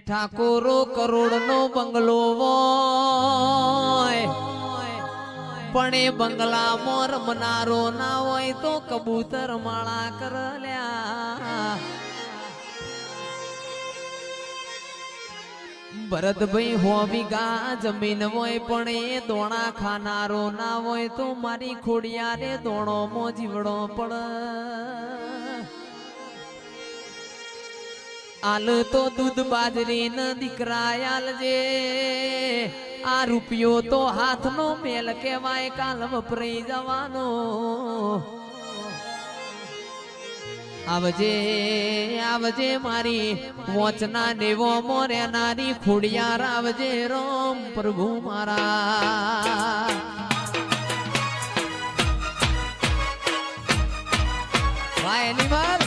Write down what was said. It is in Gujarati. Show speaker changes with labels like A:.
A: ઠાકોરો કરોડ નો બંગલો હોય પણ એ બંગલામાં રમનારો ના હોય તો કબૂતર માળા કરલ્યા ભરતભાઈ હો વીઘા જમીન હોય પણ એ દોણા ખાનારો ના હોય તો મારી ખોડિયારે દોણો મો જીવડો પડ આલ તો દૂધ બાજરી ન દીકરા આલજે આ રૂપિયો તો હાથનો મેલ કહેવાય કાલ વપરાઈ જવાનો આવજે આવજે મારી વોચના દેવો મોરેનારી ખોડિયાર આવજે રોમ પ્રભુ મારા વાયલી માર